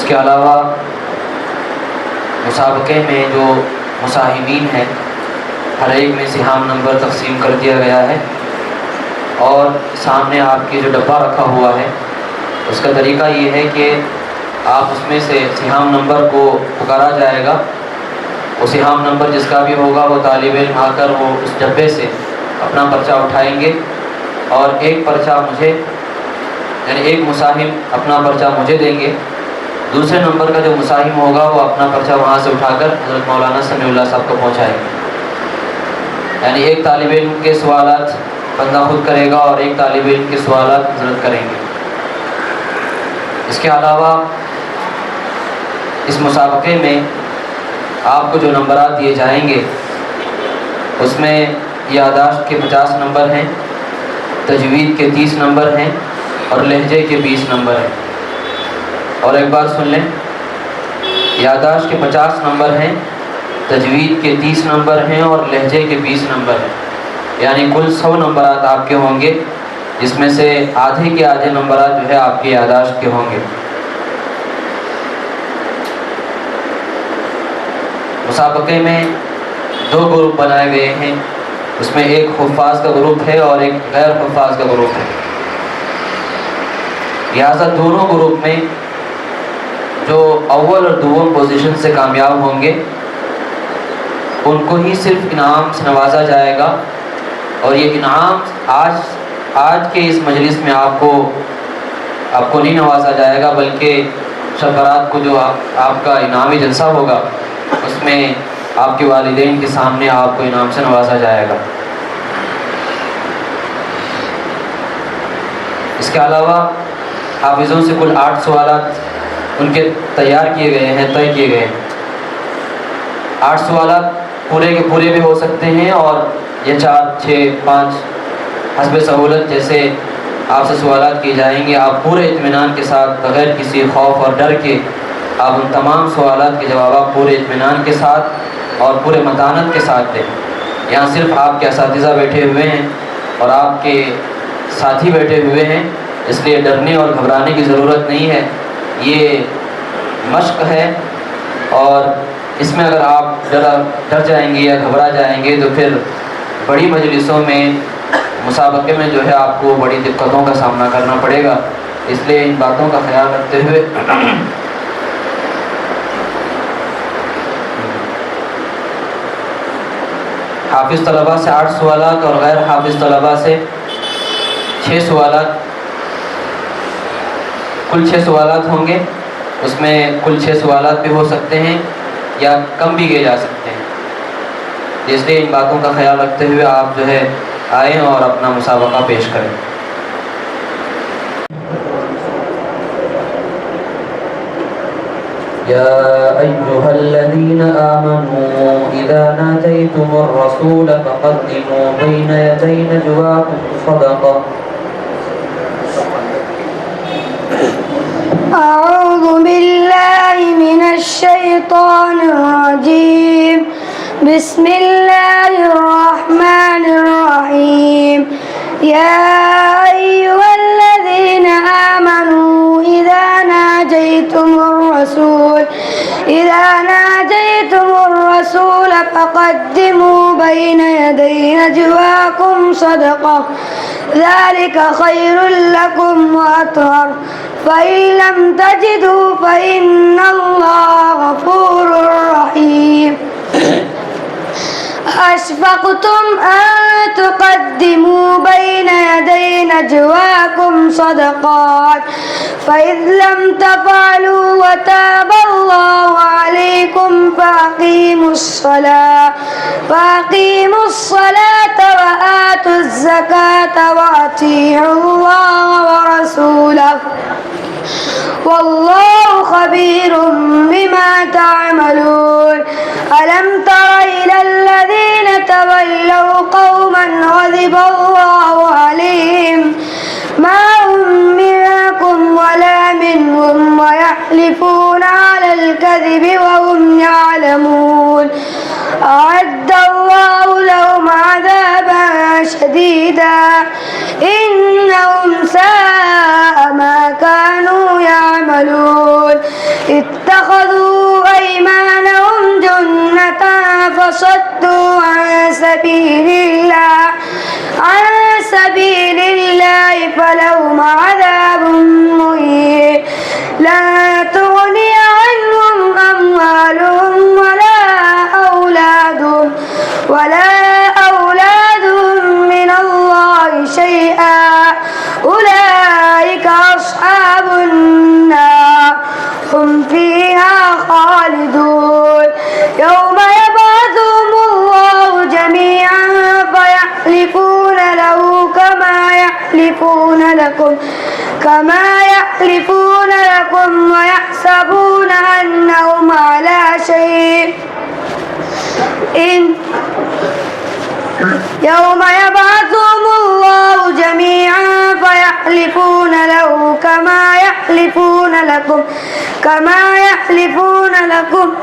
اس کے علاوہ مسابقے میں جو مساہمین ہیں ہر ایک میں سہام نمبر تقسیم کر دیا گیا ہے، اور سامنے آپ کے جو ڈبہ رکھا ہوا ہے اس کا طریقہ یہ ہے کہ آپ اس میں سے سہام نمبر کو پکارا جائے گا، وہ سہام نمبر جس کا بھی ہوگا وہ طالب علم آ کر وہ اس ڈبے سے اپنا پرچہ اٹھائیں گے، اور ایک پرچہ مجھے، یعنی ایک مساہم اپنا پرچہ مجھے دیں گے، دوسرے نمبر کا جو مساہم ہوگا وہ اپنا پرچہ وہاں سے اٹھا کر حضرت مولانا سمیع اللہ صاحب کو پہنچائیں گے۔ یعنی ایک طالب علم کے سوالات بندہ خود کرے گا اور ایک طالب علم کے سوالات حضرت کریں گے۔ اس کے علاوہ اس مسابقے میں آپ کو جو نمبرات دیے جائیں گے اس میں یادداشت کے 50 نمبر ہیں، تجوید کے 30 نمبر ہیں اور لہجے کے 20 نمبر ہیں۔ اور ایک بار سن لیں، یادداشت کے 50 نمبر ہیں، تجوید کے 30 نمبر ہیں اور لہجے کے 20 نمبر ہیں، یعنی کل 100 نمبرات آپ کے ہوں گے، جس میں سے آدھے کے آدھے نمبرات جو ہے آپ کی یادداشت کے ہوں گے۔ مسابقے میں 2 گروپ بنائے گئے ہیں، اس میں ایک حفاظ کا گروپ ہے اور ایک غیر حفاظ کا گروپ ہے، لہٰذا دونوں گروپ میں جو اول اور دوم پوزیشن سے کامیاب ہوں گے ان کو ہی صرف انعام سے نوازا جائے گا، اور یہ انعام آج کے اس مجلس میں آپ کو نہیں نوازا جائے گا، بلکہ شب برات کو جو آپ کا انعامی جلسہ ہوگا اس میں آپ کے والدین کے سامنے آپ کو انعام سے نوازا جائے گا۔ اس کے علاوہ حافظوں سے کل 8 سوالات ان کے تیار کیے گئے ہیں، طے کیے گئے ہیں۔ 8 سوالات پورے کے پورے بھی ہو سکتے ہیں، اور یہ 4، 6، 5 حسب سہولت جیسے آپ سے سوالات کیے جائیں گے، آپ پورے اطمینان کے ساتھ بغیر کسی خوف اور ڈر کے آپ ان تمام سوالات کے جوابات پورے اطمینان کے ساتھ اور پورے متانت کے ساتھ دیں۔ یہاں صرف آپ کے اساتذہ بیٹھے ہوئے ہیں اور آپ کے ساتھی بیٹھے ہوئے ہیں، اس لیے ڈرنے اور گھبرانے کی ضرورت نہیں ہے، یہ مشق ہے، اور اس میں اگر آپ ڈر جائیں گے یا گھبرا جائیں گے تو پھر بڑی مجلسوں میں مسابقے میں جو ہے آپ کو بڑی دقتوں کا سامنا کرنا پڑے گا، اس لیے ان باتوں کا خیال رکھتے ہوئے حافظ طلباء سے 8 سوالات اور غیر حافظ طلباء سے 6 سوالات، کل 6 سوالات ہوں گے، اس میں کل 6 سوالات بھی ہو سکتے ہیں یا کم بھی کیے جا سکتے ہیں، اس لیے ان باتوں کا خیال رکھتے ہوئے آپ جو ہے آئیں اور اپنا مسابقہ پیش کریں۔ يا أيها الذين آمنوا إذا ناجيتم الرسول فقدموا بين يدي نجواكم صدقة. أعوذ بالله من الشيطان الرجيم. بسم الله الرحمن الرحيم. يا أيها الذين آمنوا إذا ناجيتم الرسول فقدموا بين يدي نجواكم صدقة ذلك خير لكم وأطهر فإن لم تجدوا فإن الله غفور رحيم. أشفقتم أن تقدموا بين يدي نجواكم صدقات فإذ لم تفعلوا وتاب الله عليكم فأقيموا الصلاة وآتوا الزكاة وأطيعوا الله ورسوله والله خبير بما تعملون. ألم تر إلى الذين تولوا قوما غضب الله عليهم ما هم منكم ولا منهم ويحلفون على الكذب وهم يعلمون. أعد الله لهم عذابا شديدا إنهم ساء ما كانوا يعملون. اتخذوا أيمانهم جنة فصدوا عن سبيل الله فلهم عذاب مهين لا تغني عنهم أموالهم ولا أولادهم من الله شيئا أولئك أصحاب النار هم فيها خالدون يوم يبعثهم الله جميعا فيحلفون له كما يحلفون لكم ويحسبون أنهم على شيء يوم يبعثهم الله جميعا فيحلفون له كما يحلفون لكم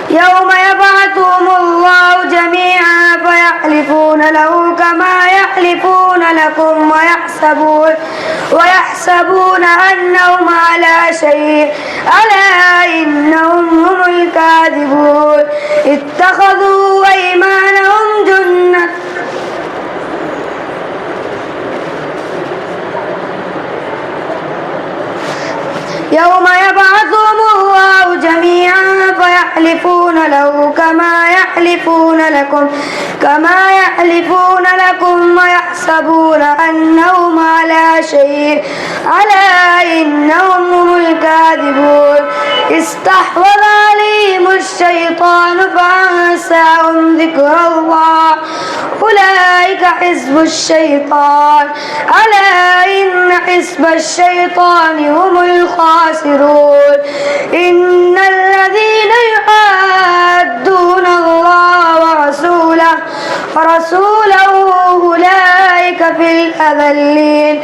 يوم يبعثهم الله جميعا فيحلفون له كما يحلفون لكم ويحسبون أنهم على شيء ألا إنهم هم الكاذبون اتخذوا أيمانهم جنة يوم يبعثهم الله جميعا فيحلفون له كما يحلفون لكم ويحسبون أنهم على شيء ألا إنهم هم الكاذبون استحوذ عليهم الشيطان فأنساهم ذكر الله أولئك حزب الشيطان ألا إن حزب الشيطان هم الخاسرون إن الذين يحادون الله ورسوله أولئك في الأذلين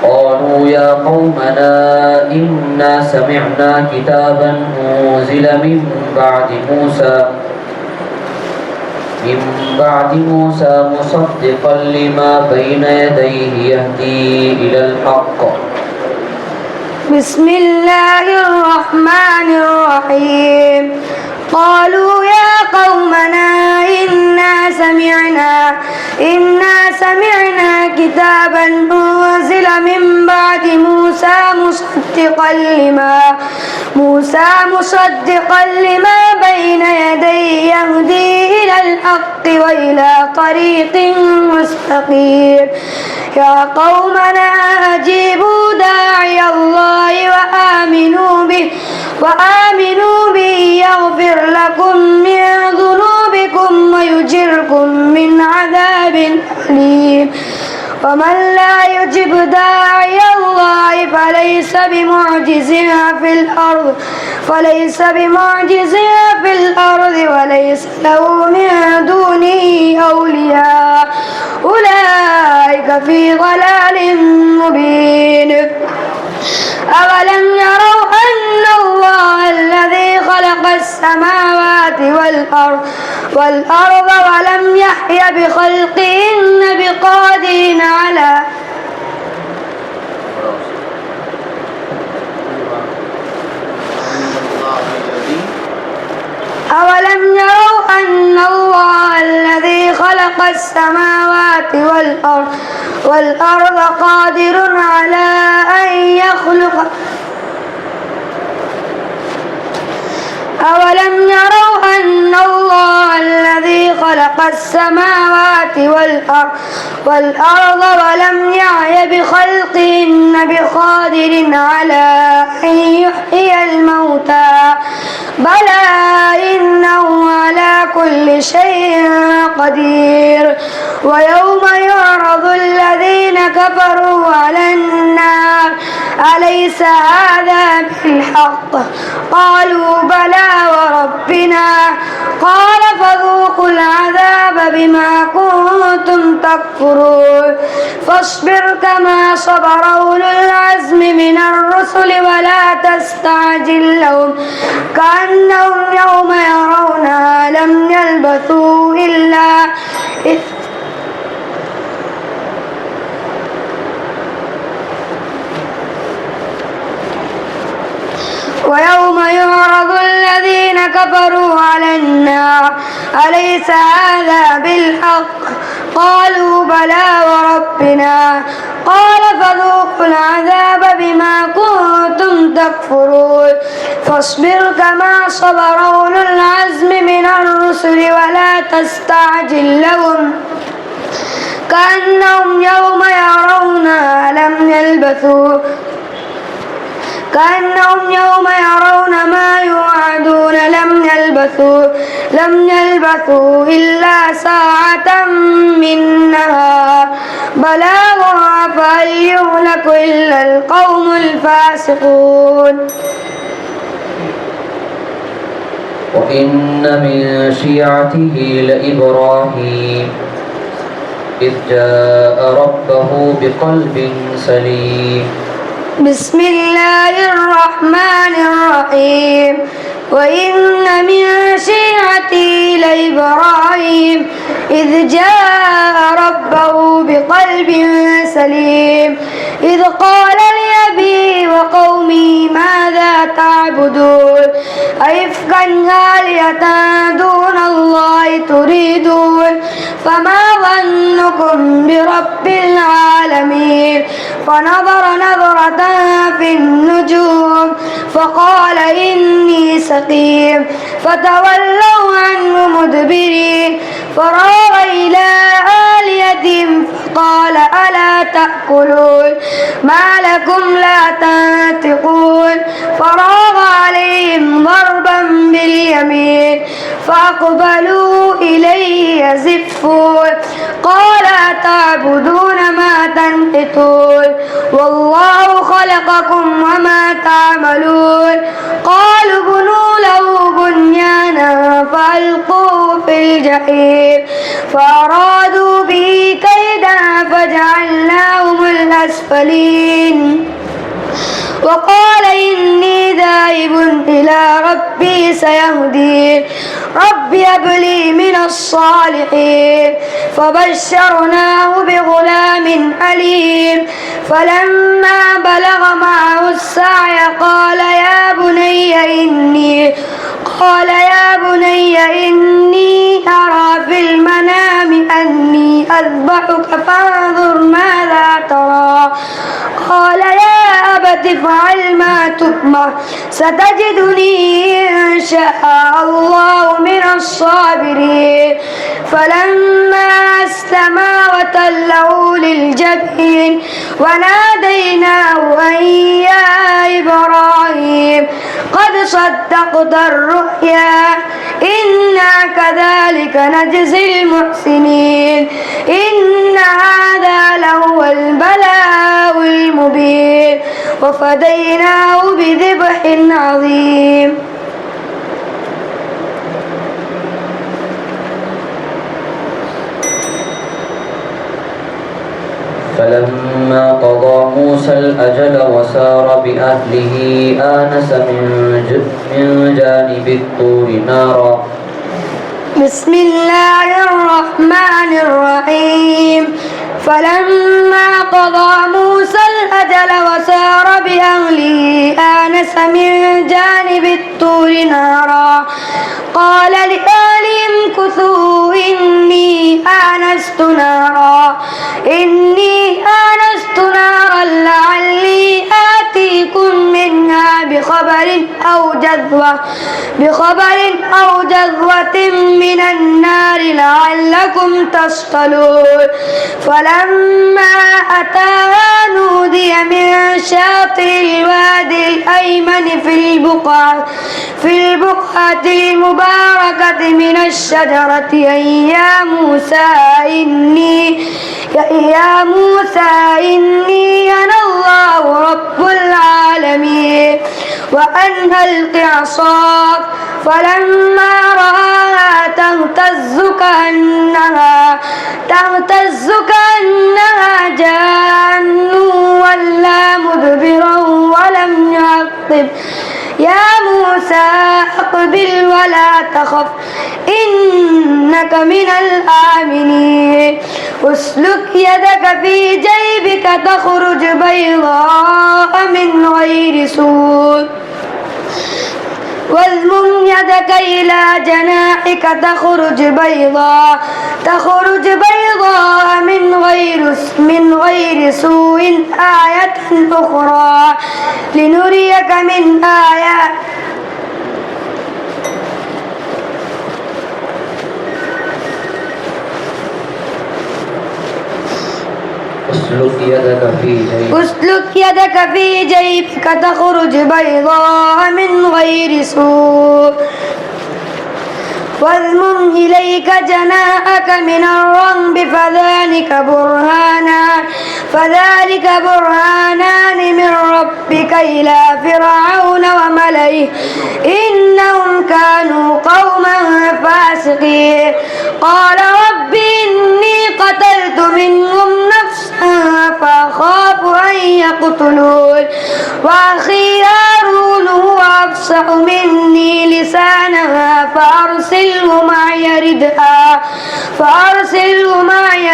قالوا يا قومنا إنا سمعنا كتابا أنزل من بعد موسى مصدقا لما بين يديه يهدي إلى الحق بسم الله الرحمن الرحيم قالوا يا قومنا إنا سمعنا كتابا أنزل من بعد موسى مصدقا لما بين يديه يهدي إلى الحق وإلى طريق مستقيم يا قومنا أجيبوا داعي الله وآمنوا به يغفر لكم من ذنوبكم ويجركم من عذاب أليم ومن لا يجب داعي الله فليس بمعجز في الأرض وليس له من دونه أولياء أولئك في ضلال مبين أولم يروا أن الله الذي خلق السماوات والأرض ولم يحي بخلقهن بقادر على أولم يروا أن الله الذي خلق السماوات والأرض قادر على أن يخلق أولم يروا أن الله الذي خلق السماوات والأرض ولم يعي بخلقهن بقادر على أن يحيي الموتى بلى إنه على كل شيء قدير ويوم يعرض الذين كفروا على النار أليس هذا بالحق قالوا بلى وربنا قال فذوقوا العذاب بما كنتم تكفرون فاصبر كما صبر أولو العزم من الرسل ولا تستعجل لهم كأنهم يوم يرونها لم يلبثوا إلا ويوم يعرض الذين كفروا على النار أليس هذا بالحق قالوا بلى وربنا قال فذوقوا العذاب بما كنتم تكفرون فاصبر كما صبر أولو العزم من الرسل ولا تستعجل لهم كأنهم يوم يرونها ما يوعدون لم يلبثوا إلا ساعة من نهار بلاغها فهل يهلك إلا القوم الفاسقون وإن من شيعته لإبراهيم إذ جاء ربه بقلب سليم بسم الله الرحمن الرحيم وإن من شيعته لإبراهيم إذ جاء ربه بقلب سليم إذ قال لأبيه وقومه ماذا تعبدون أئفكا آلهة دون الله تريدون فما ظنكم برب العالمين فنظر نظرة في النجوم فقال إني سقيم فتولوا عنه مدبرين فراغ إلى آلهتهم فقال ألا تأكلون ما لكم لا تنطقون فراغ عليهم ضربا باليمين فأقبلوا إليه يزفون قال أتعبدون ما تنحتون والله خلقكم وما تعملون قالوا بنوا له بنيانا فألقوه في الجحيم فأرادوا به كيدا فجعلناهم الأسفلين وقال إني ذاهب إلى ربي سيهدين رب هب لي من الصالحين فبشرناه بغلام حليم فلما بلغ معه السعي قال يا بني إني أرى في المنام أني أذبحك فانظر ماذا ترى قال يا أبت افعل ما تؤمر ستجدني إن شاء الله من الصابرين فلما أسلما وتله للجبين وناديناه أن يا إبراهيم قد صدقت الرؤيا إنا كذلك نجزي المحسنين إن هذا لهو البلاء المبين وفديناه بذبح عظيم فلما قضى موسى الأجل وسار بأهله آنس من جانب الطور نارا بسم الله الرحمن الرحيم فلما قضى موسى الأجل وسار بأهله آنس من جانب الطور نارا قال لأهلهم امكثوا إني آنست نارا لعلي آتيكم منها بخبر أو جذوة من النار لعلكم تصطلون فلما أتاها نودي من شاطئ الوادي الأيمن في البقعة المباركة من الشجرة يا موسى إني أنا الله رب العالمين وأن ألق عصاك فلما رآها تهتز كأنها جان ولا مدبرا ولم يعقب يا موسى أقبل ولا تخف إنك من الآمنين اسلك يدك في جيبك تخرج بيضاء من غير سوء واضمم يدك إلى جناحك تخرج بيضاء من غير سوء آية أخرى لنريك من آيات اسلك يدك في جيبك تخرج بيضاء من غير سوء واضمم إليك جناحك من الرهب فذلك برهانان من ربك إلى فرعون وملئه إنهم كانوا قوما فاسقين قال رب إني قتلت منهم نفسا فأخاف أن يقتلون وأخي هارون هو أفصح مني لسانا فأرسله معي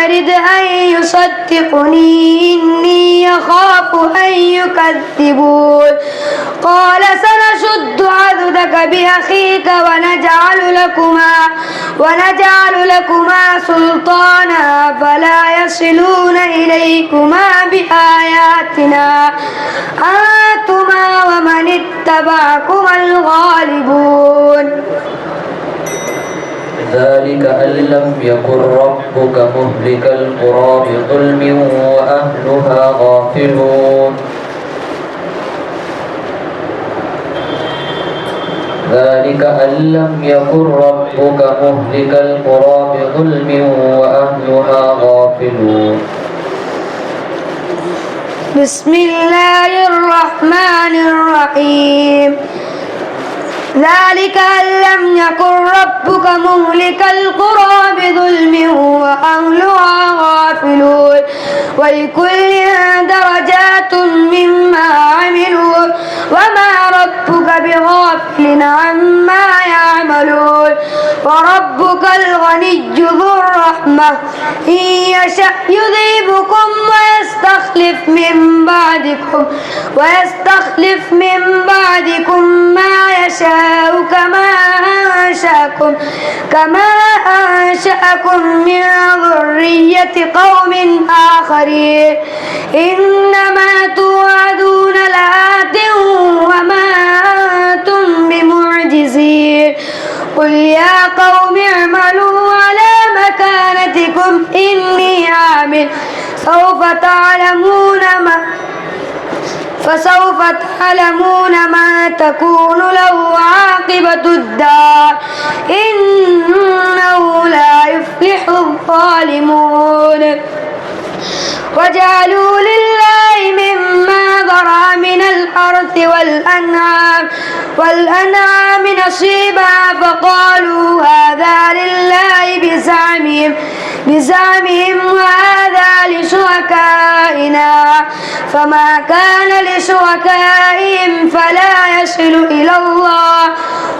يرد أن يصدقني إني يخاف أن يكذبون قال سنشد عضدك بأخيك ونجعل لكما سلطانا فلا يصلون إليكما بآياتنا أنتما ومن اتبعكما الغالبون ذلك أن لم يكن ربك مهلك القرى بظلم وأهلها غافلون ذلك أن لم يكن ربك مهلك القرى بظلم وأهلها غافلون بسم الله الرحمن الرحيم ذلك أن لم يكن ربك مهلك القرى بظلم وأهلها غافلون ولكل درجات مما عملوا وما ربك بغافل عما يعملون وربك الغني ذو الرحمة إن يشأ يذهبكم ويستخلف من بعدكم ما يشاء كما أنشأكم من ذرية قوم آخرين إنما توعدون لآت وما أنتم بمعجزين قل يا قوم اعملوا على مكانتكم إني عامل فسوف تعلمون ما تكون له عاقبة الدار إنه لا يفلح الظالمون وجعلوا لله مما ذرأ من الحرث والأنعام نصيبا فقالوا هذا لله بزعمهم وهذا لشركائنا فما كان لشركائهم فلا يصل إلى الله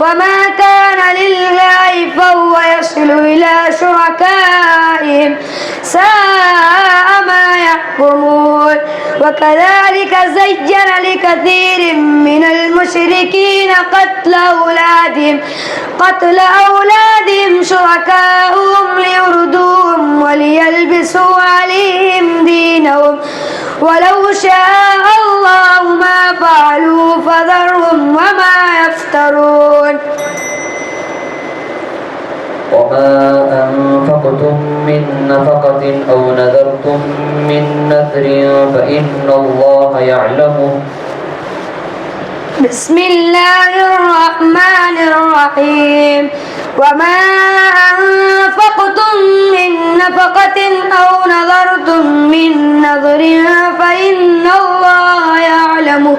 وما كان لله فهو يصل إلى شركائهم ساء ما يحكمون وكذلك زين لكثير من المشركين قتل أولادهم شركاؤهم ليردوهم وليلبسوا عليهم دينهم ولو شاء الله ما فعلوا فذرهم وما يفترون وما أنفقتم من نفقة أو نذرتم من نذر فإن الله يعلمه بسم الله الرحمن الرحيم وما أنفقتم من نفقة أو نذرتم من نذر فإن الله يعلمه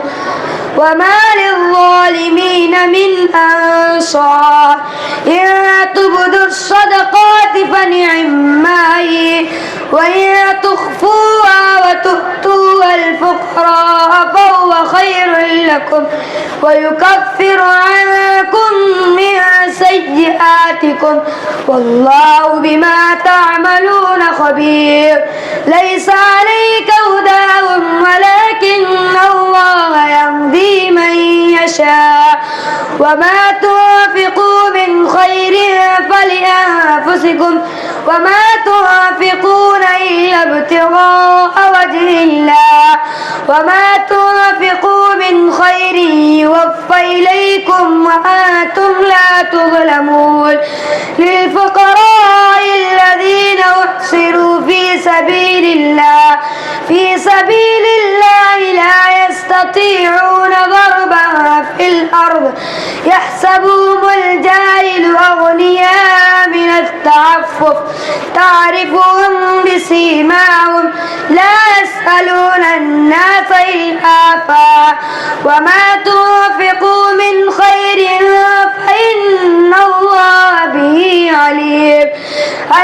وما للظالمين من أنصار إن تبدوا الصدقات فنعما هي وإن تخفوها وتؤتوها الفقراء فهو خير لكم ويكفر عنكم من سيئاتكم والله بما تعملون خبير ليس عليك هداهم ولكن الله يهدي من يشاء وما تنفقوا من خير فلأنفسكم وما تنفقون إلا ابتغاء وجه الله وما تنفقوا من خير يوفى إليكم وأنتم لا تظلمون للفقراء الذين أحصروا في سبيل الله لا يستطيعون ضربا في الأرض يحسبهم الجاهل أغنياء من التعفف تعرفهم بسيماهم لا يسألون الناس إلحافا وما تنفقوا من خير فإن الله به عليم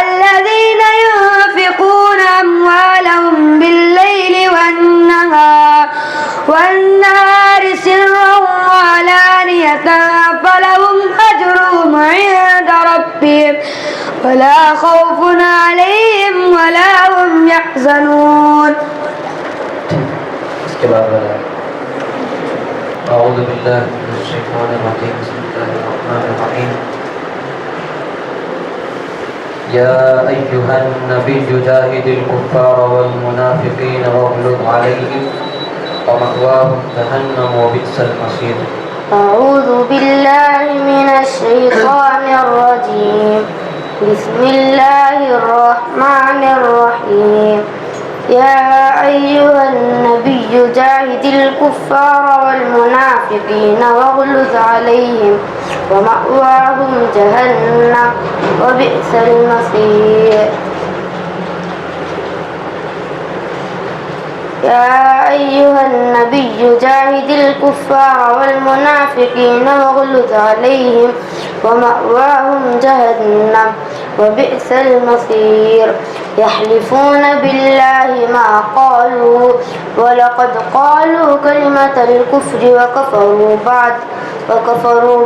الذين ينفقون أموالهم بالليل والنهار سرا وعلانية فلهم أجرهم عند ربهم ولا خوف عليهم ولا هم يحزنون. أعوذ بالله من الشيطان الرجيم بسم الله الرحمن الرحيم يا أيها النبي جاهد الكفار والمنافقين واغلظ عليهم ومأواهم جهنم وبئس المصير. أعوذ بالله من الشيطان الرجيم بسم الله الرحمن الرحيم يا أيها النبي جاهد الكفار والمنافقين واغلظ عليهم ومأواهم جهنم وبئس المصير. يا أيها النبي جاهد الكفار والمنافقين واغلظ عليهم ومأواهم جهنم وبئس المصير. يحلفون بالله ما قالوا ولقد قالوا كلمة الكفر وكفروا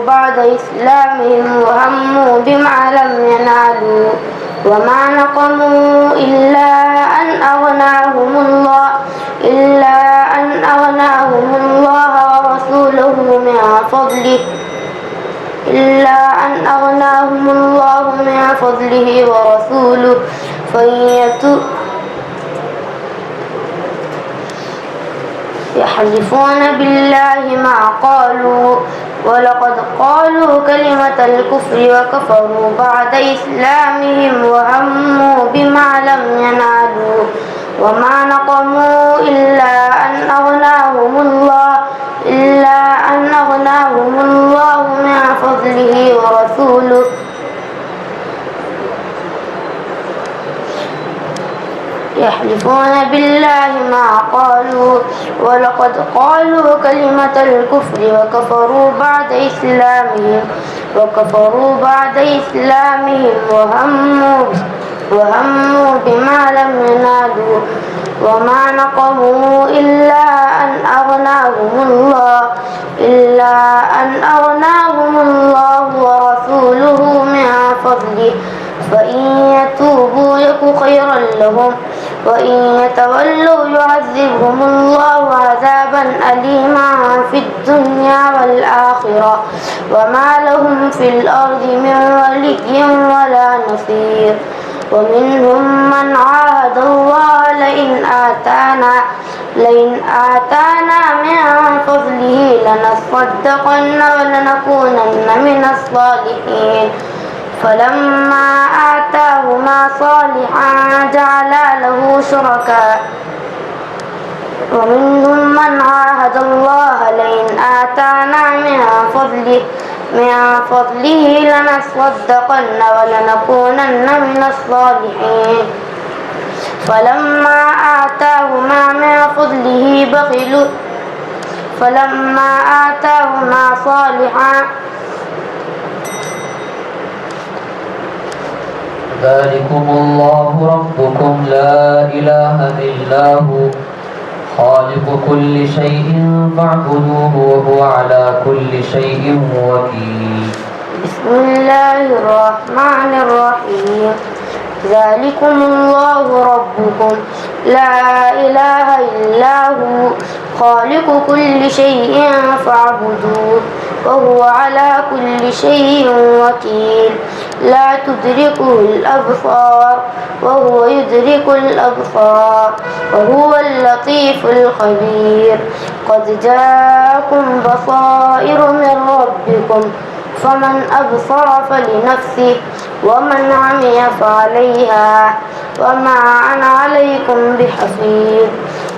بعد إسلامهم وهموا بما لم ينالوا وما نقموا إلا أن أغناهم الله ورسوله من فضله ورسوله يحلفون بالله ما قالوا ولقد قالوا كلمة الكفر وكفروا بعد إسلامهم وهموا بما لم ينالوا وما نقموا إلا أن أغناهم الله من فضله ورسوله يحلفون بالله ما قالوا ولقد قالوا كلمة الكفر وكفروا بعد إسلامهم وهموا بما لم ينالوا وما نقموا إلا أن أغناهم الله ورسوله من فضله فإن يتوبوا يك خيرا لهم وإن يتولوا يعذبهم الله عذابا أليما في الدنيا والآخرة وما لهم في الأرض من ولي ولا نصير. ومنهم من عاهد الله لئن آتانا من فضله لنصدقن ولنكونن من الصالحين فلما آتاهما صالحا جعلا له شركاء. ومنهم من عاهد الله لئن آتانا من فضله لنصدقن ولنكونن من الصالحين فلما آتاهما من فضله بخلوا فلما آتاهما صالحا ذلكم الله ربكم لا إله إلا هو خالق كل شيء فاعبدوه وهو على كل شيء وكيل. بسم الله الرحمن الرحيم. ذلكم الله ربكم لا إله إلا هو خالق كل شيء فاعبدوه وهو على كل شيء وكيل. لا تدركه الأبصار وهو يدرك الأبصار وهو اللطيف الخبير. قد جاءكم بصائر من ربكم فمن أبصر فلنفسه ومن عمي فعليها وما أنا عليكم بحفيظ.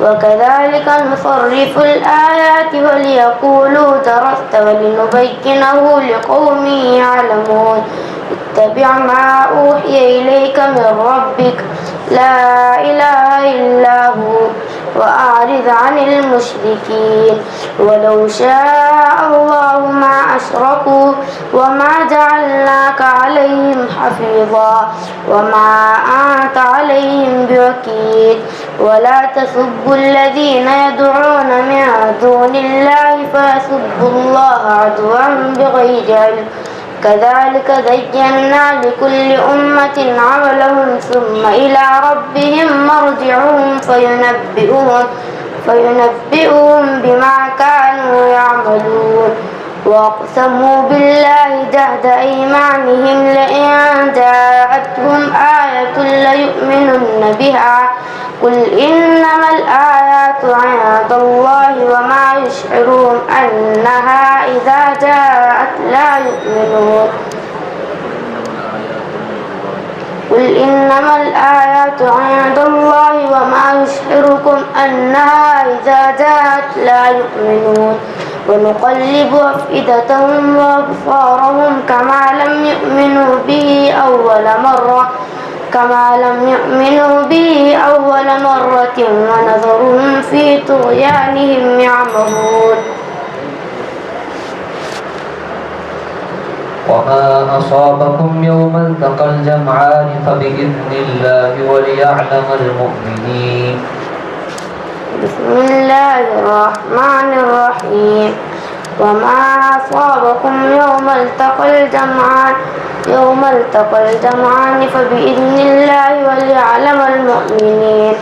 وكذلك نصرف الآيات وليقولوا درست ولنبينه لقوم يعلمون. اتبع ما أوحي إليك من ربك لا إله إلا هو وأعرض عن المشركين. ولو شاء الله ما أشركوا وما جعلناك عليهم حفيظا وما أنت عليهم بوكيل. ولا تسبوا الذين يدعون من دون الله فيسبوا الله عدوا بغير علم. كذلك زينا لكل أمة عملهم ثم إلى ربهم مرجعهم فينبئهم بما كانوا يعملون. وأقسموا بالله جهد أيمانهم لئن جاءتهم آية ليؤمنن بها قل إنما الآيات عند الله وما يشعرون أنها إذا جاءت لا يؤمنون. قل إنما الآيات عند الله وما يشعركم أنها إذا جاءت لا يؤمنون. ونقلب أفئدتهم وأبصارهم كما لم يؤمنوا به أول مرة ونذرهم في طغيانهم يعمهون. وما أصابكم يوم التقى الجمعان فبإذن الله وليعلم المؤمنين. بسم الله الرحمن الرحيم. وما أصابكم يوم التقى الجمعان فبإذن الله وليعلم المؤمنين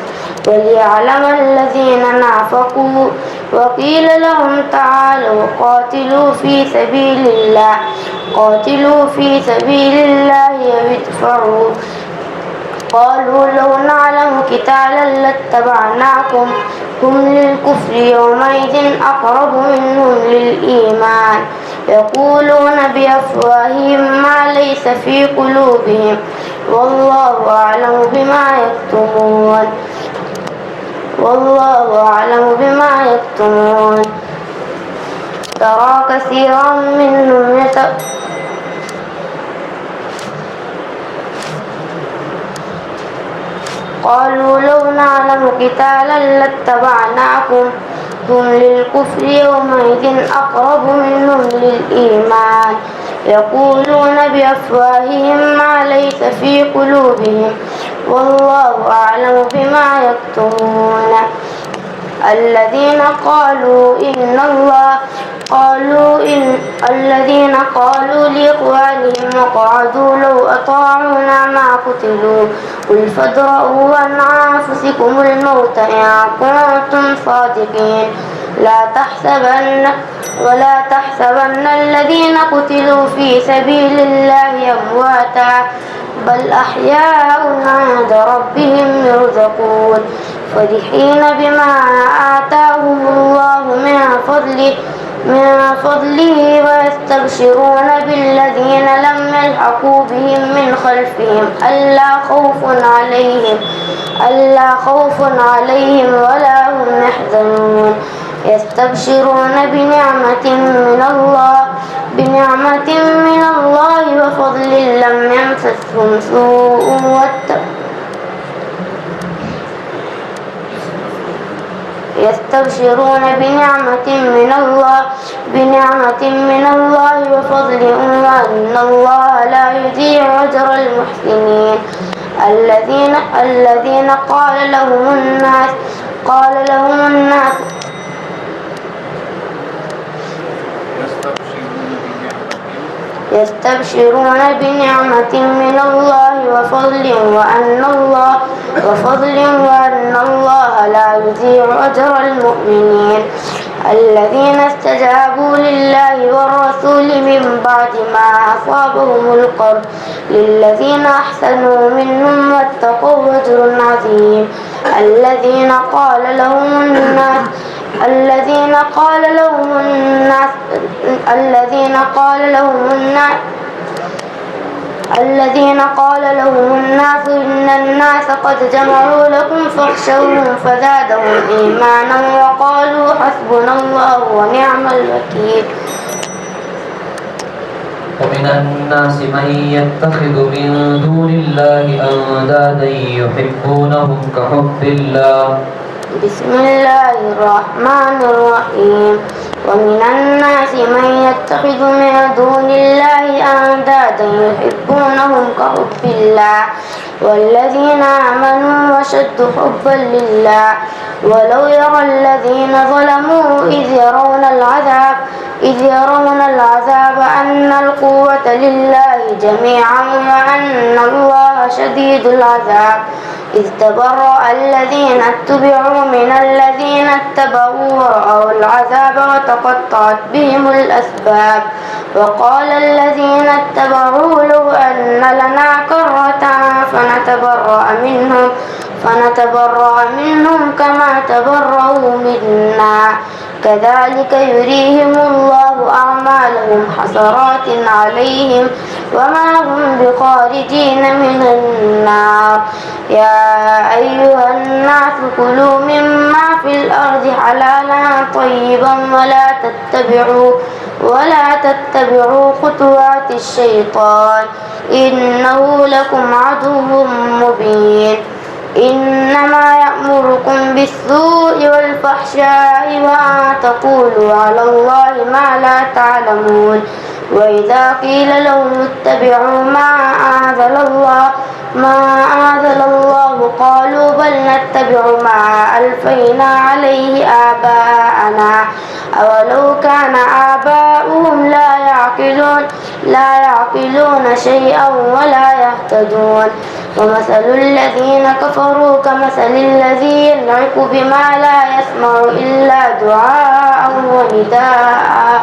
وليعلم الذين نافقوا. وقيل لهم تعالوا قاتلوا في سبيل الله أو ادفعوا. قالوا لو نعلم قتالا لاتبعناكم هم للكفر يومئذ أقرب منهم للإيمان يقولون بأفواههم ما ليس في قلوبهم والله أعلم بما يكتمون. ترى كثيرا منهم قالوا لو نعلم قتالا لاتبعناكم هم للكفر يومئذ أقرب منهم للإيمان يقولون بأفواههم ما ليس في قلوبهم والله أعلم بما يكتمون. الذين قالوا لإخوانهم وقعدوا لو أطاعونا ما قتلوا قل فادرءوا عن أنفسكم الموت إن كنتم صادقين. ولا تحسبن الذين قتلوا في سبيل الله أمواتا بل أحياء عند ربهم يرزقون فرحين بما آتاهم الله من فضله ويستبشرون بالذين لم يلحقوا بهم من خلفهم ألا خوف عليهم ولا هم يحزنون. يستبشرون بنعمة من الله وفضل لم يمسسهم سوء يستبشرون بنعمة من الله وفضل وأن الله لا يضيع أجر المحسنين الذين قال لهم الناس يستبشرون بنعمة من الله وفضل وأن الله لا يضيع أجر المؤمنين الذين استجابوا لله والرسول من بعد ما أصابهم القرح للذين أحسنوا منهم واتقوا أجر عظيم الذين قال لهم الناس إن الناس قد جمعوا لكم فاخشوهم فزادهم إيمانا وقالوا حسبنا الله ونعم الوكيل ومن الناس من يتخذ من دون الله أندادا يحبونهم كحب الله بسم الله الرحمن الرحيم ومن الناس من يتخذ من دون الله أندادا يحبونهم كحب الله والذين آمنوا أشد حبا لله ولو يرى الذين ظلموا إذ يرون العذاب أن القوة لله جميعا وأن الله شديد العذاب إذ تبرأ الذين اتبعوا من الذين اتبعوا ورأوا العذاب وتقطعت بهم الأسباب وقال الذين اتبعوا لو أن لنا كرة فنتبرأ منهم كما تبرأوا منا كذلك يريهم الله أعمالهم حسرات عليهم وما هم بخارجين من النار يا أيها الناس كلوا مما في الأرض حلالا طيبا ولا تتبعوا خطوات الشيطان إنه لكم عدو مبين إنما يأمركم بالسوء والفحشاء وأن تقولوا على الله ما لا تعلمون وإذا قيل لهم اتبعوا ما أنزل الله قالوا بل نتبع ما ألفينا عليه آباءنا أولو كان آباؤهم لا يعقلون شيئا ولا يهتدون ومثل الذين كفروا كمثل الذي ينعق بما لا يسمع إلا دعاء ونداء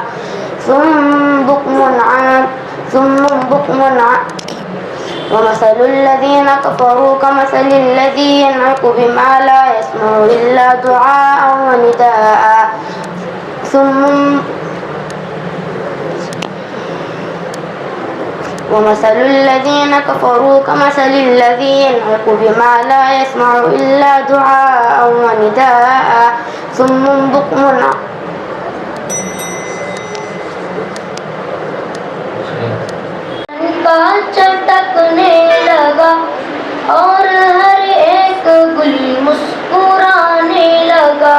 ومثل الذين كفروا كمثل الذي ينعق بما لا يسمع إلا دعاء ونداء ومثل الذين كفروا كمثل الذي ينعق بما لا يسمع إلا دعاء ونداء صم بكم کا چٹکنے لگا اور ہر ایک گل مسکرانے لگا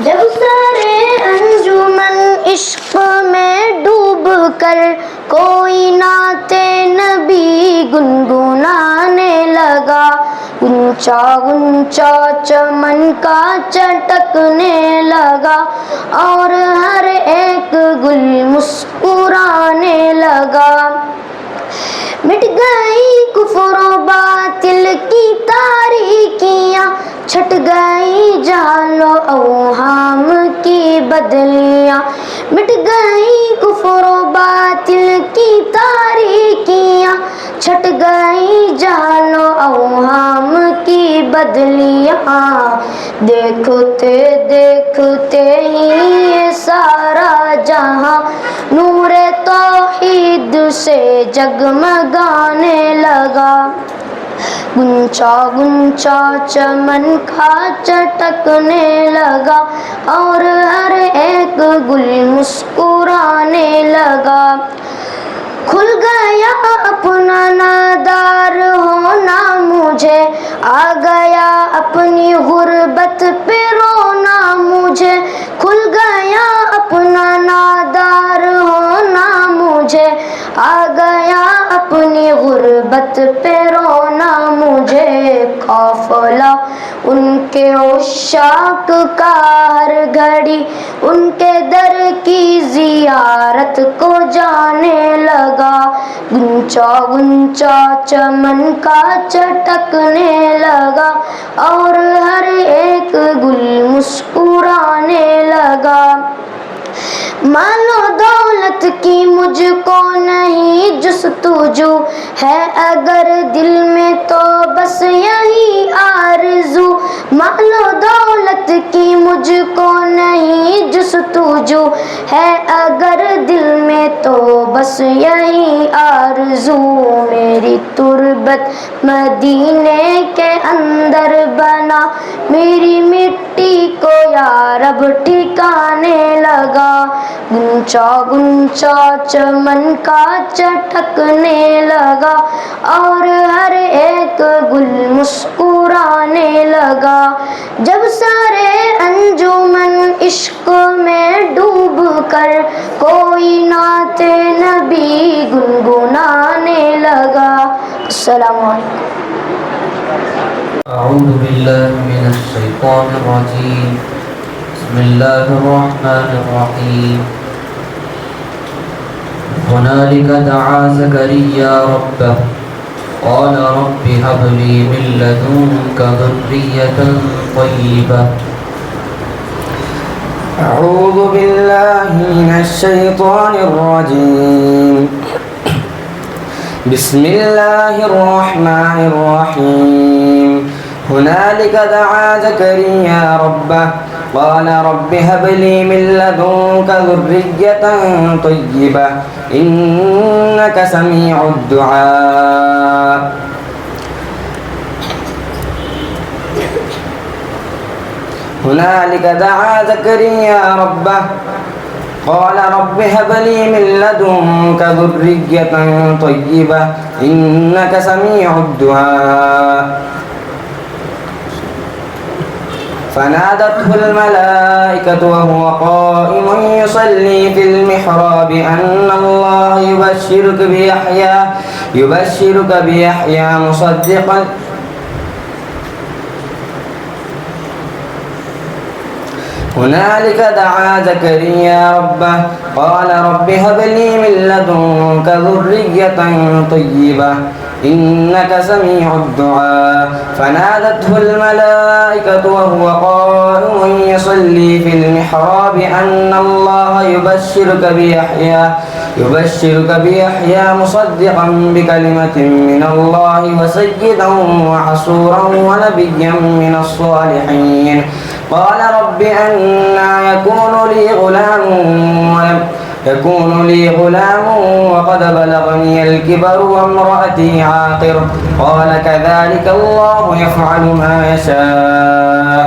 جب سارے انجمن عشق میں ڈوب کر کوئی نعت نبی گنگنانے لگا اونچا اونچا چمن کا چٹکنے لگا اور ہر ایک گل مسکرانے لگا مٹ گئی کفر و باطل کی تاریکیاں چھٹ گئی جہل و اوہام کی بدلیاں مٹ گئی کفر و باطل کی تاریکیاں چھٹ گئی جہل و اوہام کی بدلیاں دیکھتے دیکھتے ہی یہ سارا جہاں نور توحید سے جگمگانے لگا گنچا گنچا چمن کا چٹکنے لگا اور ہر ایک گل مسکرانے لگا کھل گیا اپنا نادار ہونا مجھے، آ گیا اپنی غربت پہ رونا مجھے، کھل گیا اپنا نادار ہونا مجھے، آ گیا اپنی غربت پہ رونا مجھے، قافلہ ان کے عشاق کا ہر گھڑی ان کے در کی زیارت کو جانے لگا، گنچا گنچا چمن کا چٹکنے لگا اور ہر ایک گل مسکرانے لگا۔ مال و دولت کی مجھ کو نہیں جستجو ہے اگر دل میں تو بس یہی آرزو، مال و دولت کی مجھ کو نہیں جستجو ہے اگر دل میں تو بس یہی آرزو، میری تربت مدینے کے اندر بنا، میری مٹی کو یا رب ٹھکانے لگا، گنچا گنچا چمن کا چٹکنے لگا اور ہر ایک گل مسکرانے لگا، جب سارے انجمن عشق میں ڈوب کر کوئی نعت نبی گنگنانے لگا۔ السلام علیکم۔ أعوذ بالله من الشيطان الرجيم بسم الله الرحمن الرحيم هنالك دعا زكريا ربه قال رب هب لي من لدنك ذرية طيبة أعوذ بالله من الشيطان الرجيم بسم الله الرحمن الرحيم هنالك دعا زكريا ربه قال رب هب لي من لدنك ذرية طيبة إنك سميع الدعاء هنالك دعا زكريا ربه قال رب هب لي من لدنك ذرية طيبة إنك سميع الدعاء فنادته الملائكة وهو قائم يصلي في المحراب أن الله يبشرك بيحيى مصدقا هنالك دعا زكريا ربه قال رب هب لي من لدنك ذرية طيبة إنك سميع الدعاء فنادته الملائكة وهو قائم يصلي في المحراب أن الله يبشرك بيحيى مصدقا بكلمة من الله وسيدا وحصورا ونبيا من الصالحين قال رب أنى يكون لي غلام وقد بلغني الكبر وامرأتي عاقر قال كذلك الله يفعل ما يشاء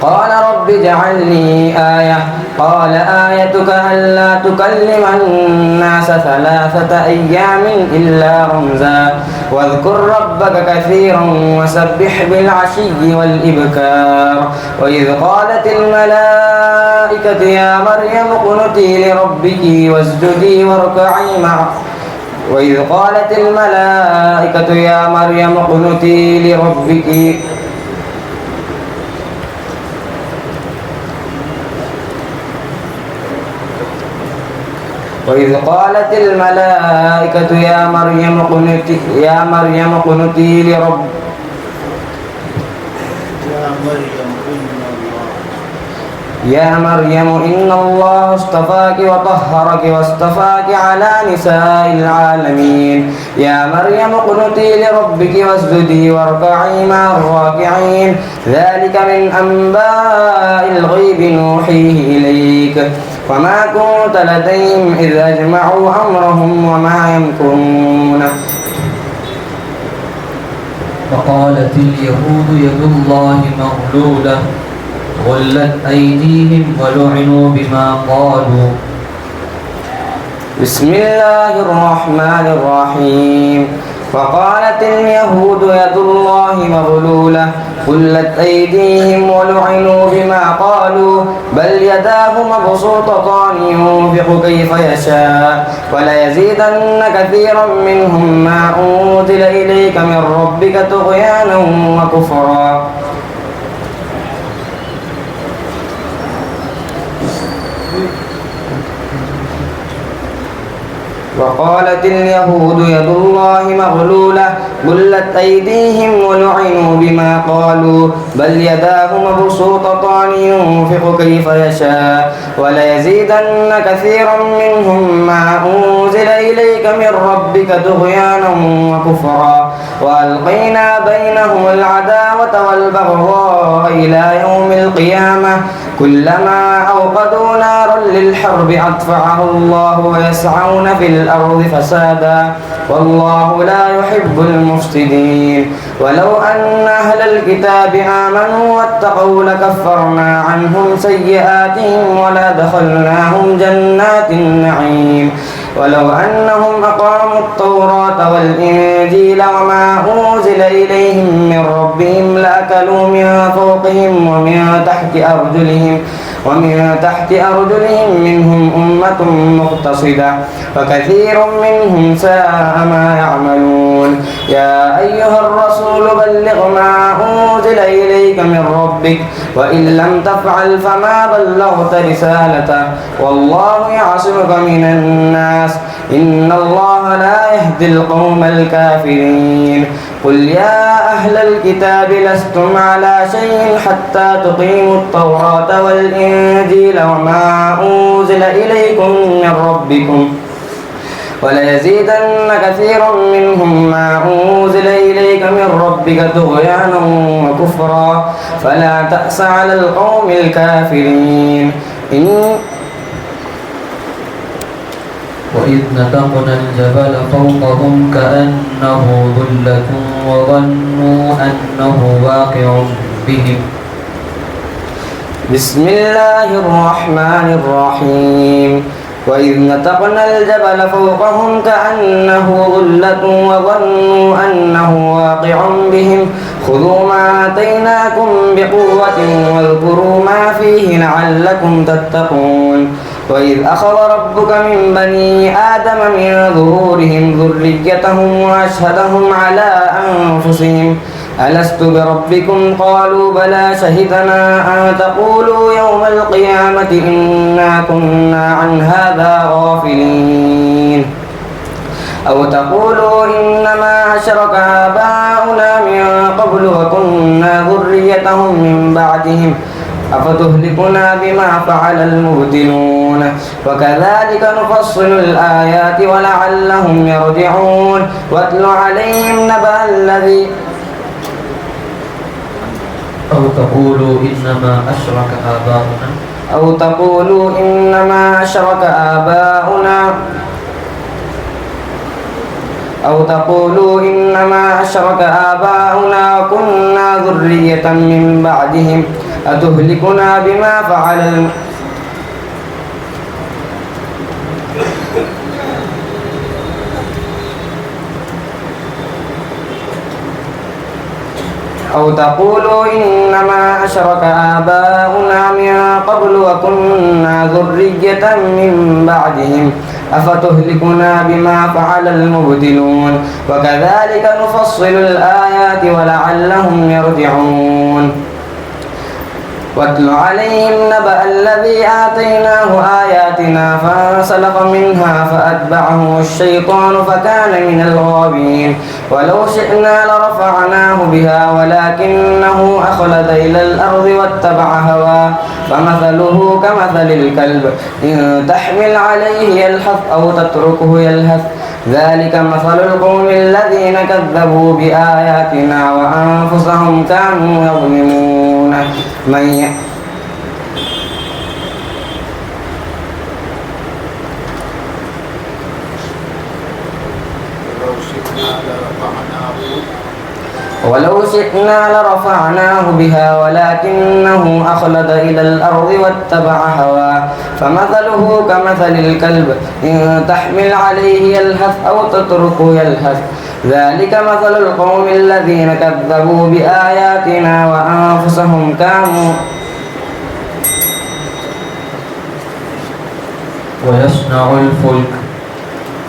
قال رب اجعل لي آية قال آيتك ألا تكلم الناس 3 أيام إلا رمزا واذكر ربك كثيرا وسبح بالعشي والإبكار وإذ قالت الملائكة يا مريم اقنتي لربك واسجدي واركعي معه وإذ قالت الملائكة يا مريم اقنتي لربك وإذ قالت الملائكة يا مريم اقنتي لربك يا مريم إن الله اصطفاك وطهرك واصطفاك على نساء العالمين يا مريم اقنتي لربك واسجدي واركعي مع الراكعين ذلك من أنباء الغيب نوحيه إليك وما كنت لديهم إذ أجمعوا أمرهم وما يمكرون وقالت اليهود يد الله مغلولة غلت أيديهم ولعنوا بما قالوا بسم الله الرحمن الرحيم وقالت اليهود يد الله مغلولة غلت أيديهم ولعنوا بما قالوا بل يداه مبسوطتان ينفق كيف يشاء وليزيدن كثيرا منهم ما أنزل إليك من ربك طغيانا وكفرا. وقالت اليهود يد الله مغلولة غلت أيديهم ولعنوا بما قالوا بل يداه مبسوطتان ينفق كيف يشاء وليزيدن كثيرا منهم ما أنزل إليك من ربك طغيانا وكفرا وألقينا بينهم العداوة والبغضاء إلى يوم القيامة كلما أوقدوا نارا للحرب أطفأها الله ويسعون في الأرض فسادا والله لا يحب المفسدين. ولو أن أهل الكتاب آمنوا واتقوا لكفرنا عنهم سيئاتهم ولأدخلناهم جنات النعيم. ولو أنهم أقاموا التوراة والإنجيل وما أنزل إليهم من ربهم لأكلوا من فوقهم ومن تحت أرجلهم منهم أمة مقتصدة وكثير منهم ساء ما يعملون. يا أيها الرسول بلغ ما أنزل إليك من ربك وإن لم تفعل فما بلغت رسالته والله يعصمك من الناس إن الله لا يهدي القوم الكافرين. قل يا أهل الكتاب لستم على شيء حتى تقيموا التوراة والإنجيل وما أنزل إليكم من ربكم وليزيدن كثيرا منهم ما أنزل إليك من ربك طغيانا وكفرا فلا تأس على القوم الكافرين. وإذ نتقنا الجبل فوقهم كأنه ظلة وظنوا أنه واقع بهم. بسم الله الرحمن الرحيم. وإذ نتقنا الجبل فوقهم كأنه ظلة وظنوا أنه واقع بهم خذوا ما آتيناكم بقوة واذكروا ما فيه لعلكم تتقون. وإذ أخذ ربك من بني آدم من ظهورهم ذريتهم وأشهدهم على أنفسهم ألست بربكم قالوا بلى شهدنا أن تقولوا يوم القيامة إنا كنا عن هذا غافلين أو تقولوا إنما أشرك آباؤنا من قبل وكنا ذريتهم من بعدهم أفتهلكنا بما فعل المبتلون وكذلك نفصل الآيات ولعلهم يرجعون. واتل عليهم نبأ الذي أو تقولوا إنما أشرك آباؤنا وكنا ذرية من بعدهم أتهلكنا بما فعل أو تقولوا إنما أشرك آباؤنا من قبل وكنا ذرية من بعدهم أفتهلكنا بما فعل المبتلون وكذلك نفصل الآيات ولعلهم يرجعون. واتل عليهم نبأ الذي آتيناه آياتنا فانسلخ منها فأتبعه الشيطان فكان من الغاوين. ولو شئنا لرفعناه بها ولكنه أخلد إلى الأرض واتبع هواه فمثله كمثل الكلب إن تحمل عليه يلهث أو تتركه يلهث ذلك مثل القوم الذين كذبوا بآياتنا وأنفسهم كانوا يظلمون. ولو شئنا لرفعناه بها ولكنه أخلد إلى الأرض واتبع هواه فمثله كمثل الكلب إن تحمل عليه يلهث أو تتركه يلهث ذلك مثل القوم الذين كذبوا بآياتنا وأنفسهم كانوا ويصنع الفلك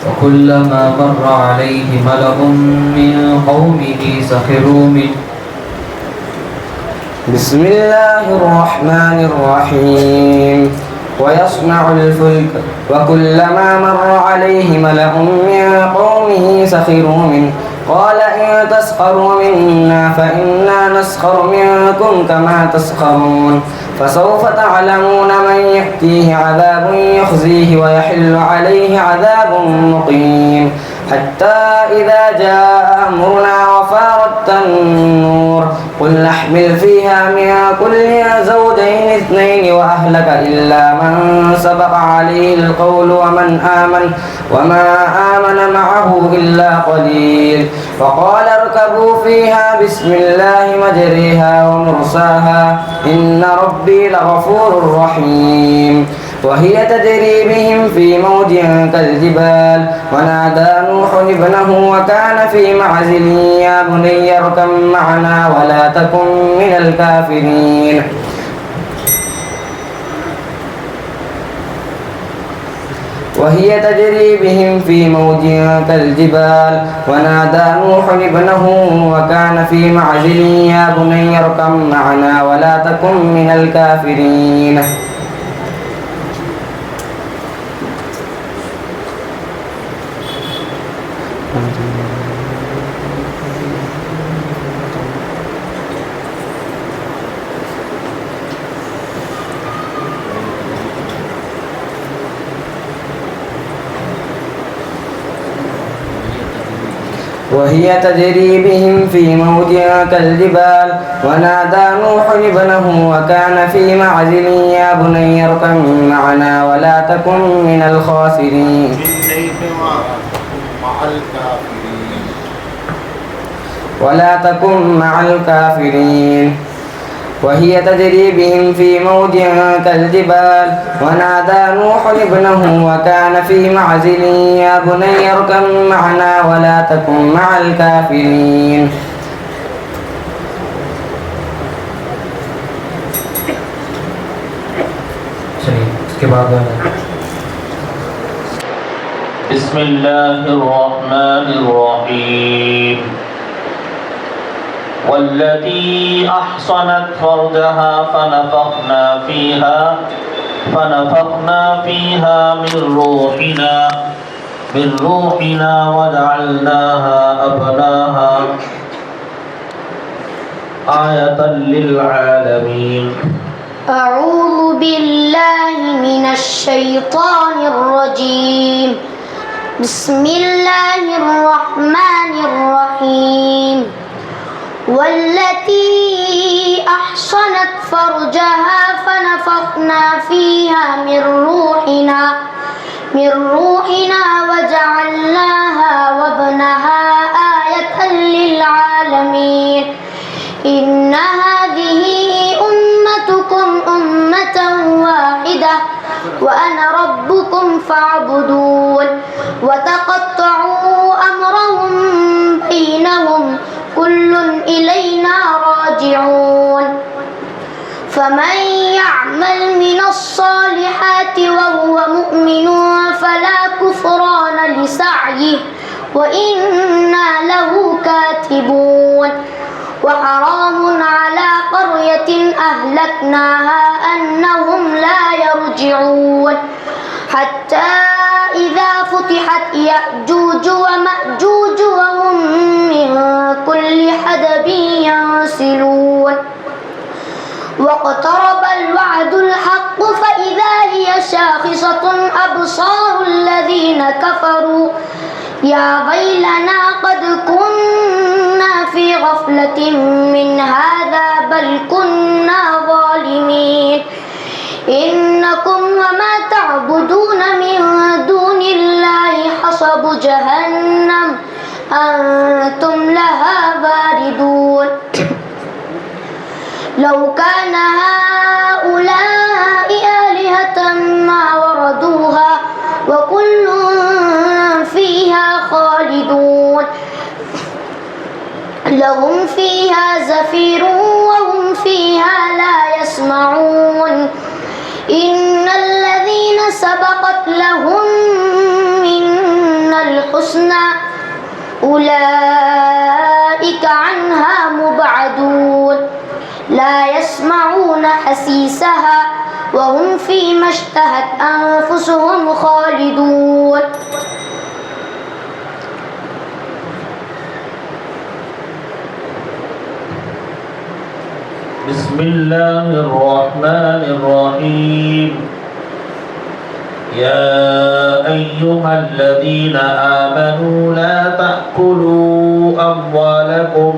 وكلما مر عليه ملأ من قومه سخروا منه. بسم الله الرحمن الرحيم. ويصنع الفلك وكلما مر عليه ملأ من قومه سخروا منه قال إن تسخروا منا فإنا نسخر منكم كما تسخرون فسوف تعلمون من يأتيه عذاب يخزيه ويحل عليه عذاب مقيم حتى إذا جاء أمرنا وفارت النور قل نحمل فيها من كل زوجين اثنين وأهلك إلا من سبق عليه القول وما آمن معه إلا قليل فقال اركبوا فيها بسم الله مجريها ومرساها إن ربي لغفور رحيم وهي تجري بهم في موج كالجبال ونادى نوح ابنه وكان في معزل يا بني اركب معنا ولا تكن من الكافرين وهي تجري بهم في موج كالجبال ونادى نوح ابنه وكان في معزل يا بني اركب معنا ولا تكن من الكافرين وهي تجري بهم في موج كالجبال ونادى نوح ابنه وكان في معزل يا بني اركب معنا ولا تكن من الخاسرين ولا تكن مع الكافرين وهي تجري بهم في موج كالجبال ونادى نوح ابنه وكان في معزل يا بني اركب معنا ولا تكن مع الكافرين بسم الله الرحمن الرحيم والتي أحصنت فرجها فنفخنا فيها من روحنا وجعلناها أبناها آية للعالمين. أعوذ بالله من الشيطان الرجيم. بسم الله الرحمن الرحيم. والتي أحصنت فرجها فنفخنا فيها من روحنا وجعلناها وابنها آية للعالمين. إن هذه أمتكم أمة واحدة وأنا ربكم فاعبدون. وتقطعوا أمرهم بينهم كل إلينا راجعون. فمن يعمل من الصالحات وهو مؤمن فلا كفران لسعيه وإنا له كاتبون. وحرام على قرية أهلكناها أنهم لا يرجعون حتى إذا فتحت يأجوج ومأجوج وهم من كل حدب ينسلون. واقترب الوعد الحق فإذا هي شاخصة أبصار الذين كفروا يا ويلنا قد كنا في غفلة من هذا بل كنا ظالمين. إنكم وما تعبدون من دون الله حصب جهنم أنتم لها واردون. لو كان هؤلاء آلهة ما وردوها وكل فيها خالدون. لهم فيها زفير وهم فيها لا يسمعون إن الذين سبقت لهم منا الحسنى أولئك عنها مبعدون لا يسمعون حسيسها وهم فيما اشتهت أنفسهم خالدون بسم الله الرحمن الرحيم يا أيها الذين آمنوا لا تأكلوا أموالكم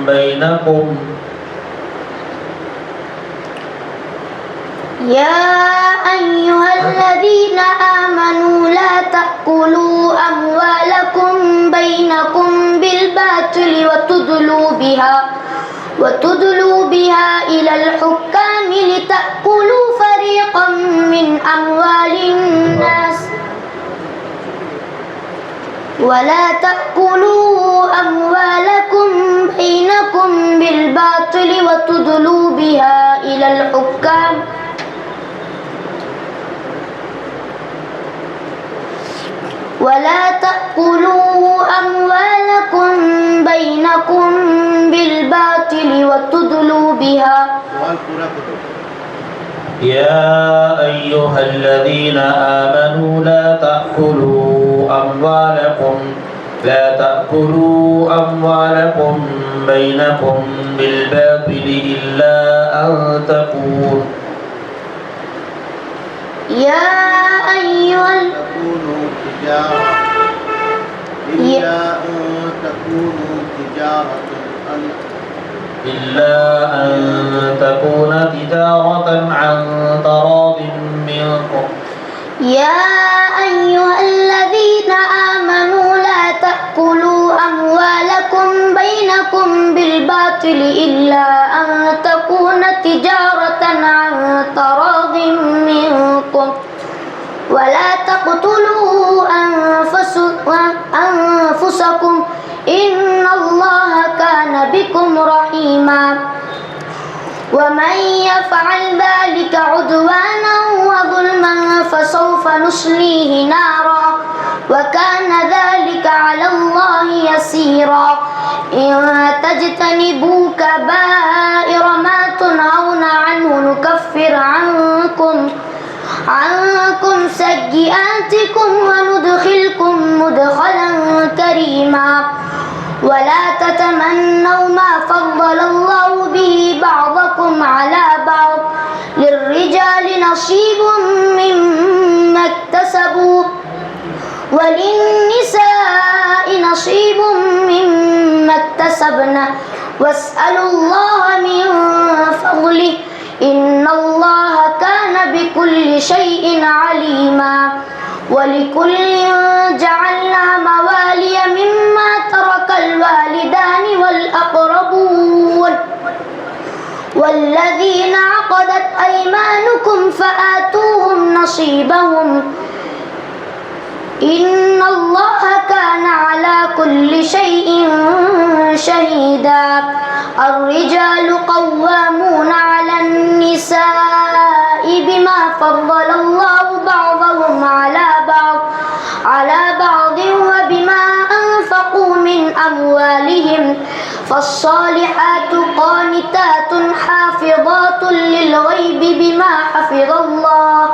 بينكم يا أيها الذين آمنوا لا تأكلوا أموالكم بينكم بالباطل وتدلوا بها إلى الحكام لتأكلوا فريقا من أموال الناس ولا تأكلوا أموالكم بينكم بالباطل وتدلوا بها إلى الحكام ولا تأكلوا أموالكم بينكم بالباطل وتدلوا بها يا أيها الذين آمنوا لا تأكلوا أموالكم بينكم بالباطل إلا أن تكون يا أيها إلا أن تكون تجارة عن تراض منكم يا أيها الذين آمنوا لا تأكلوا أموالكم بينكم بالباطل إلا أن تكون تجارة عن تراض منكم ولا تقتلوا أنفسكم إن الله كان بكم رحيما ومن يفعل ذلك عدوانا وظلما فسوف نصليه نارا وكان ذلك على الله يسيرا إن تجتنبوا كبائر ما تنهون عنه نكفر عنكم سيئاتكم وندخلكم مدخلا كريما ولا تتمنوا ما فضل الله به بعضكم على بعض للرجال نصيب مما اكتسبوا وللنساء نصيب مما اكتسبن واسألوا الله من فضله إن الله كان بكل شيء عليما ولكل جعلنا موالي مما ترك الوالدان والأقربون والذين عقدت أيمانكم فآتوهم نصيبهم إن الله كان على كل شيء شهيدا الرجال قوامون على النساء بما فضل الله بعضهم على بعض وبما أنفقوا من أموالهم فالصالحات قانتات حافظات للغيب بما حفظ الله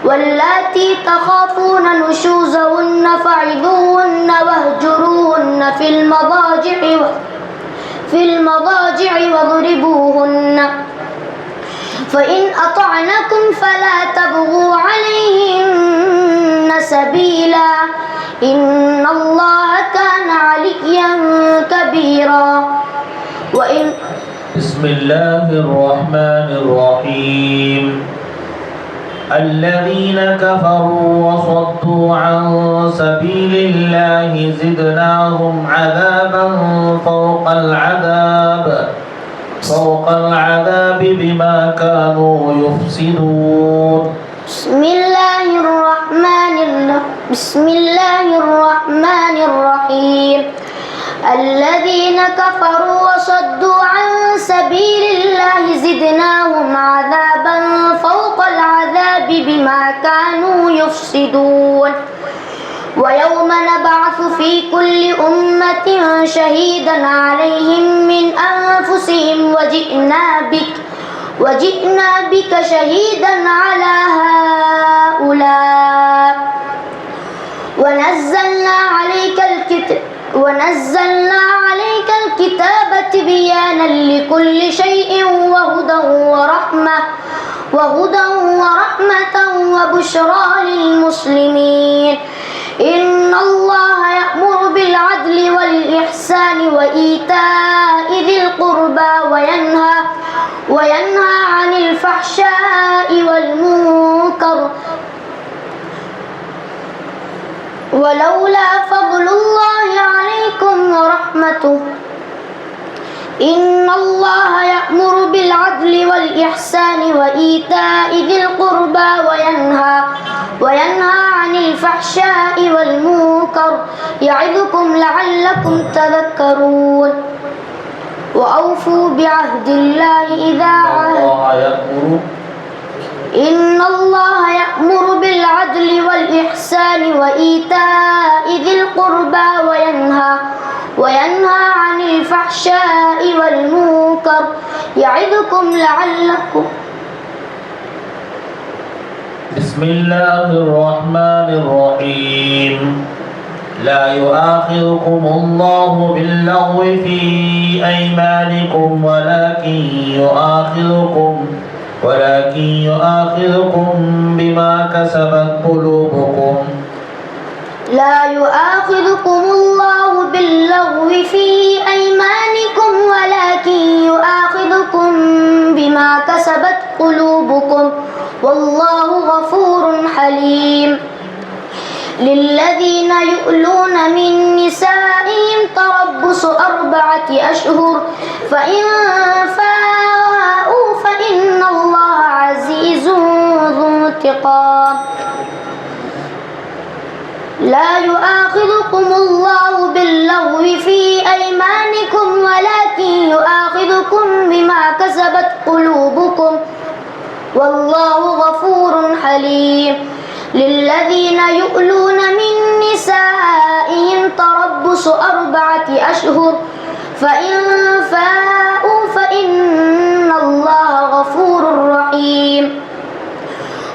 واللاتي تخافون نشوزهن فعظوهن واهجروهن في المضاجع واضربوهن فإن أطعنكم فلا تبغوا عليهن سبيلا إن الله كان عليا كبيرا بسم الله الرحمن الرحيم الذين كفروا وصدوا عن سبيل الله زدناهم عذابا فوق العذاب بما كانوا يفسدون بسم الله الرحمن الرحيم الذين كفروا وصدوا عن سبيل الله زدناهم عذابا فوق العذاب بما كانوا يفسدون ويوم نبعث في كل أمة شهيدا عليهم من أنفسهم وجئنا بك شهيدا على هؤلاء ونزلنا عليك الكتاب تبيانا لكل شيء وهدى ورحمة وبشرى للمسلمين إن الله يأمر بالعدل والإحسان وإيتاء ذي القربى وينهى عن الفحشاء والمنكر ولولا فضل الله عليكم ورحمته إن الله يأمر بالعدل والإحسان وإيتاء ذي القربى وينهى عن الفحشاء والمنكر يعظكم لعلكم تذكرون وأوفوا بعهد الله إذا عاهدتم إن الله يأمر بالعدل والإحسان وإيتاء ذي القربى وينهى عن الفحشاء والمنكر يعظكم لعلكم. بسم الله الرحمن الرحيم. لا يؤاخذكم الله باللغو في أيمانكم ولكن يؤاخذكم بما كسبت قلوبكم. لا يؤاخذكم الله باللغو في أيمانكم ولكن يؤاخذكم بما كسبت قلوبكم والله غفور حليم. للذين يؤلون من نسائهم تربص 4 أشهر فإن فاءوا فإن الله عزيز ذو انتقام. لا يؤاخذكم الله باللغو في أيمانكم ولكن يؤاخذكم بما كسبت قلوبكم والله غفور حليم. للذين يؤلون من نسائهم تربص 4 أشهر فإن فاءوا فإن الله غفور رحيم.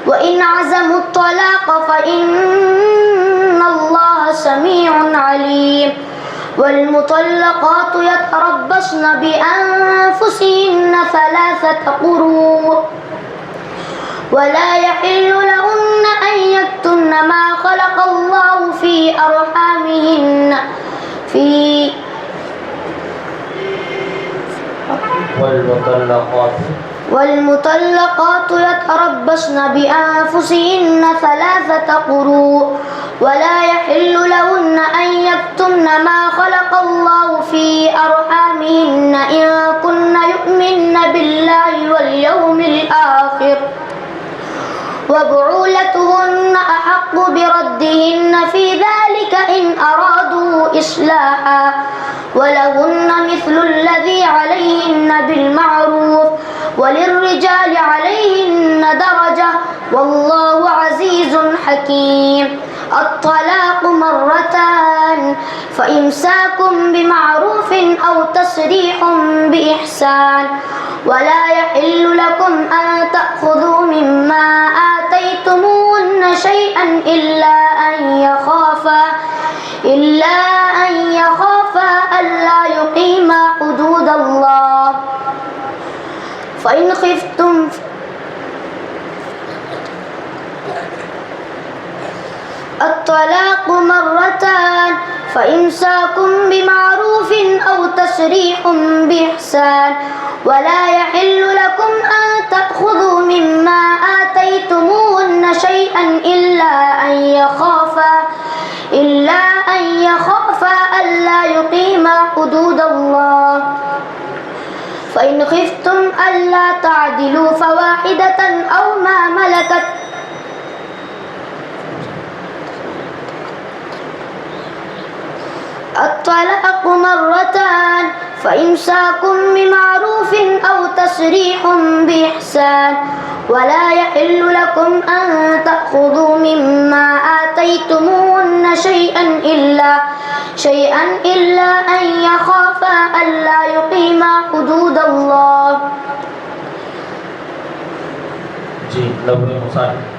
وإن عزموا الطلاق فإن الله سميع عليم. والمطلقات يتربصن بأنفسهن 3 قروء ولا يحل لهن أن يكتمن ما خلق الله في أرحامهن والمطلقات يتربصن بأنفسهن 3 قروء ولا يحل لهن أن يكتمن ما خلق الله في أرحامهن إن كن يؤمن بالله واليوم الآخر وبعولتهن أحق بردهن في ذلك إن أرادوا إصلاحا ولهن مثل الذي عليهن بالمعروف وللرجال عليهن درجة والله عزيز حكيم. الطلاق 2 فإمساك بمعروف أو تسريح بإحسان ولا يحل لكم أن تأخذوا مما آتيتموهن شيئا إلا أن يخافا ألا يقيما حدود الله فإن خفتم الطلاق 2 فإمساك بمعروف أو تسريح بإحسان ولا يحل لكم أن تأخذوا مما آتيتموهن شيئا إلا أن يخافا ألا يقيما حدود الله فإن خفتم ألا تعدلوا فواحدة أو ما ملكت الطلاق مرتان فإمساك بمعروف أو تسريح بإحسان ولا يحل لكم أن تأخذوا مما آتيتموهن شيئا إلا أن يخافا ألا يقيما حدود الله. جی لفظ مصالح